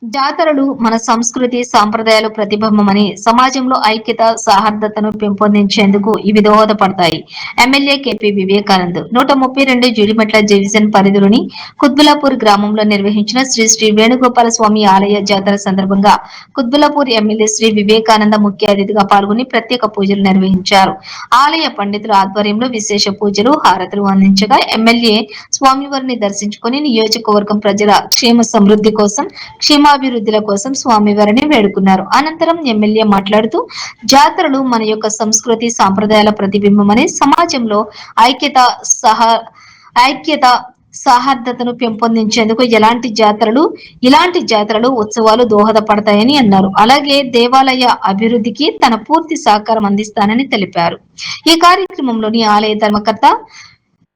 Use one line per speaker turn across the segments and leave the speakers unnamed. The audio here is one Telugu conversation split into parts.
జాతరలు మన సంస్కృతి సాంప్రదాయాలు ప్రతిబింబమని సమాజంలో ఐక్యత సౌహార్దతను పెంపొందించేందుకు ఇవి దోహదపడతాయి. MLA KP Vivekanand 132 Jeedimetla division పరిధిలోని కుత్బులాపూర్ గ్రామంలో నిర్వహించిన శ్రీ శ్రీ వేణుగోపాల స్వామి ఆలయ జాతర సందర్భంగా కుత్బులాపూర్ ఎమ్మెల్యే శ్రీ వివేకానంద ముఖ్య అతిథిగా పాల్గొని ప్రత్యేక పూజలు నిర్వహించారు. ఆలయ పండితుల ఆధ్వర్యంలో విశేష పూజలు హారతులు అందించగా ఎమ్మెల్యే స్వామివారిని దర్శించుకుని నియోజకవర్గం ప్రజల క్షేమ సమృద్ధి కోసం క్షేమాభివృద్ధిల కోసం స్వామివారిని వేడుకున్నారు. అనంతరం ఎమ్మెల్యే మాట్లాడుతూ జాతరలు మన యొక్క సంస్కృతి సాంప్రదాయాల ప్రతిబింబమని సమాజంలో ఐక్యత సౌహార్దతను పెంపొందించేందుకు ఇలాంటి జాతరలు ఉత్సవాలు దోహదపడతాయని అన్నారు. అలాగే దేవాలయ అభివృద్ధికి తన పూర్తి సహకారం అందిస్తానని తెలిపారు. ఈ కార్యక్రమంలోని ఆలయ ధర్మకర్త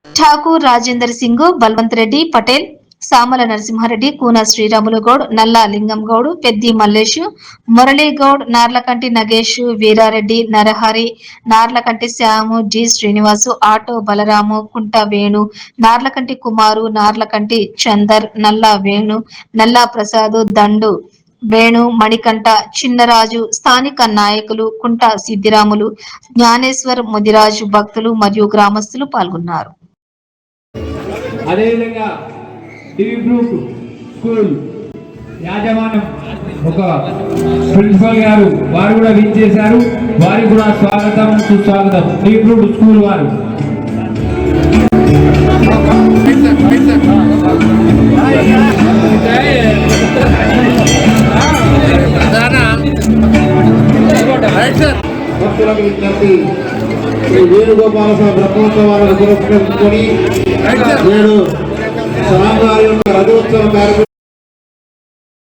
ఠాకూర్ రాజేందర్ సింగ్, బల్వంత్ రెడ్డి పటేల్, సామల నరసింహారెడ్డి, కూన శ్రీరాములు గౌడ్, నల్లా లింగం గౌడ్, పెద్ది మల్లేషు, మురళీగౌడ్, నార్లకంటి నగేష్, వీరారెడ్డి, నరహరి, నార్లకంటి శ్యాము, జి శ్రీనివాసు, ఆటో బలరాము, కుంట వేణు, నార్లకంటి కుమారు, నార్లకంటి చందర్, నల్లా వేణు, నల్లా ప్రసాద్, దండు వేణు, మణికంఠ, చిన్నరాజు, స్థానిక నాయకులు కుంట సిద్దిరాములు, జ్ఞానేశ్వర్, ముదిరాజు, భక్తులు మరియు గ్రామస్తులు పాల్గొన్నారు.
అదేవిధంగా టీవీ గ్రూప్ స్కూల్ యాజమాన్యం ఒక ప్రిన్సిపల్ గారు వారు కూడా విచ్చేశారు. వారికి కూడా స్వాగతం సుస్వాగతం. టీవీ గ్రూప్ స్కూల్ వారు భక్తులకు విజ్ఞప్తి, వేణుగోపాల స్వామి బ్రహ్మోత్సవాలను పురస్కరించుకొని నేడు స్వామివారి యొక్క రథోత్సవ కార్యక్రమం